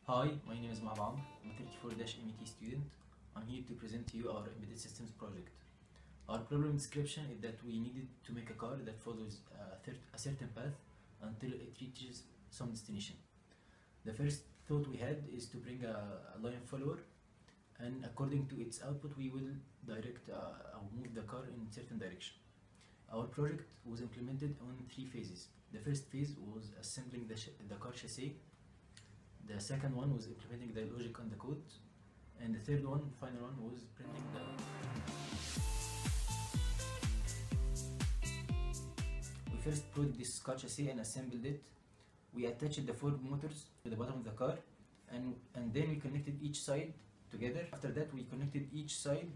Hi, my name is Mohab Amr. I'm a 34-MET student. I'm here to present to you our embedded systems project. Our problem description is that we needed to make a car that follows a certain path until it reaches some destination. The first thought we had is to bring a line follower, and according to its output we will direct or move the car in certain direction. Our project was implemented on 3 phases. The first phase was assembling the car chassis. The second one was implementing the logic and the code, and the third one, final one, was printing the. We first put this car chassis and assembled it. We attached the 4 motors to the bottom of the car, and then we connected each side together. After that, we connected each side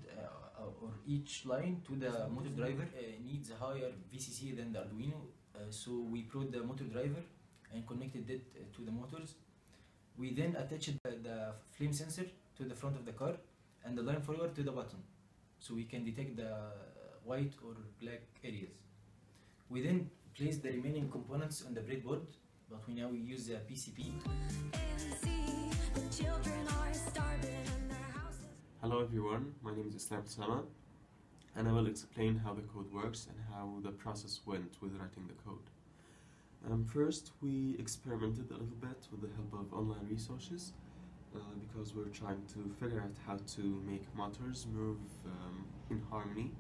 or each line to the motor driver. Needs a higher VCC than the Arduino, so we brought the motor driver and connected it to the motors. We then attached the flame sensor to the front of the car and the line follower to the bottom, so we can detect the white or black areas. We then placed the remaining components on the breadboard, but we now use the PCB. Hello everyone, my name is Osama, and I will explain how the code works and how the process went with writing the code. First, we experimented a little bit with the help of online resources because we're trying to figure out how to make motors move in harmony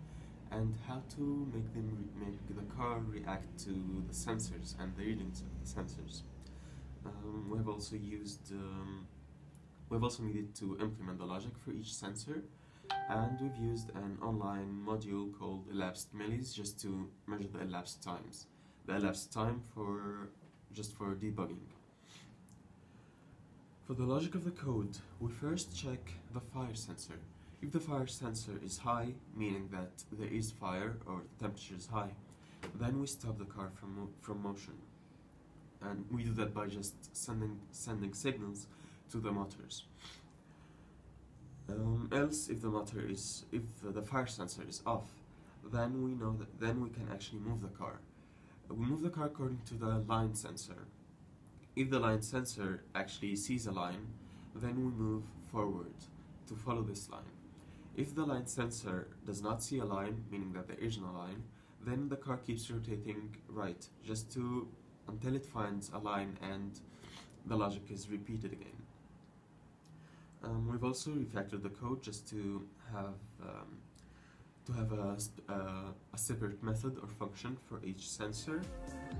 and how to make the car react to the sensors and the readings of the sensors. We've also needed to implement the logic for each sensor, and we've used an online module called elapsed millis just to measure the elapsed times. The elapsed time for debugging. For the logic of the code, we first check the fire sensor. If the fire sensor is high, meaning that there is fire or the temperature is high, then we stop the car from motion. And we do that by just sending signals to the motors. Else, if the fire sensor is off, then we know that then we can actually move the car. We move the car according to the line sensor. If the line sensor actually sees a line, then we move forward to follow this line. If the line sensor does not see a line, meaning that there isn't a line, then the car keeps rotating right, until it finds a line and the logic is repeated again. We've also refactored the code just to have a separate method or function for each sensor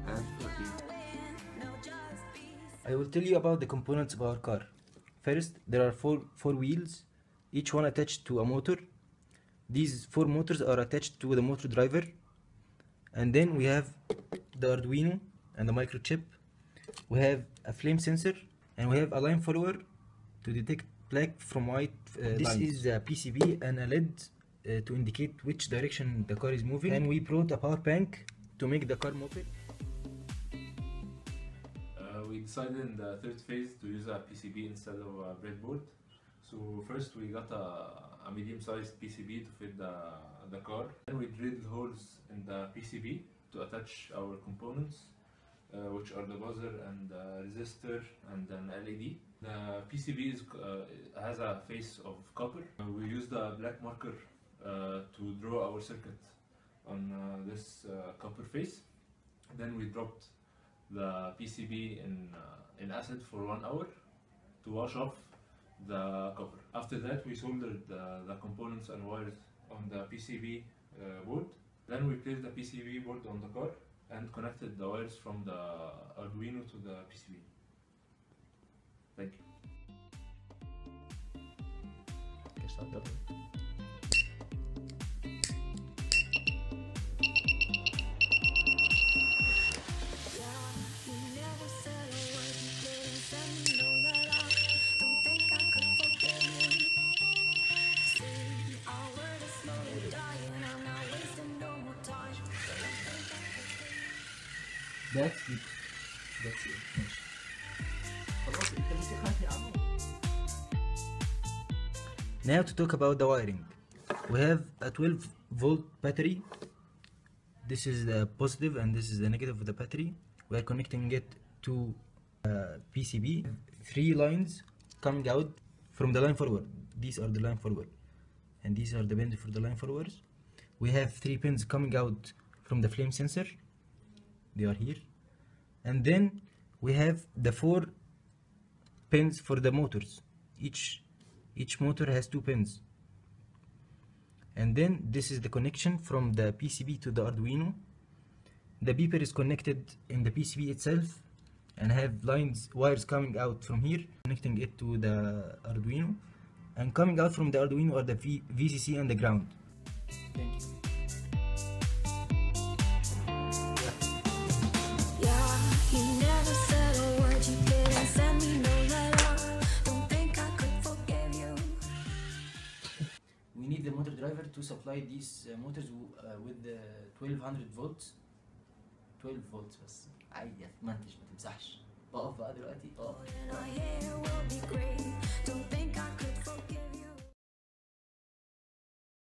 and for each. I will tell you about the components of our car. First, there are four wheels, each one attached to a motor. These 4 motors are attached to the motor driver, and then we have the Arduino and the microchip. We have a flame sensor, and we have a line follower to detect black from white This lines. Is a PCB and a LED to indicate which direction the car is moving, and we brought a power bank to make the car mobile. We decided in the third phase to use a PCB instead of a breadboard. So first we got a medium-sized PCB to fit the car. Then we drilled holes in the PCB to attach our components, which are the buzzer and the resistor and an LED. The PCB has a face of copper. We used a black marker to draw our circuit on this copper face. Then we dropped the PCB in acid for 1 hour to wash off the copper. After that, we soldered the components and wires on the PCB board. Then we placed the PCB board on the car and connected the wires from the Arduino to the PCB. Thank you. That's it. Now to talk about the wiring. We have a 12-volt battery. This is the positive and this is the negative of the battery. We are connecting it to PCB. 3 lines coming out from the line forward. These are the line forward, and these are the pins for the line forwards. We have 3 pins coming out from the flame sensor. They are here. And then we have the 4 pins for the motors. Each motor has 2 pins. And then this is the connection from the PCB to the Arduino. The beeper is connected in the PCB itself and have wires coming out from here, connecting it to the Arduino. And coming out from the Arduino are the VCC and the ground. Thank you. We need the motor driver to supply these motors with the 1200 volts. 12 volts بس. عادي ما تمسحش. بقف بقى دلوقتي.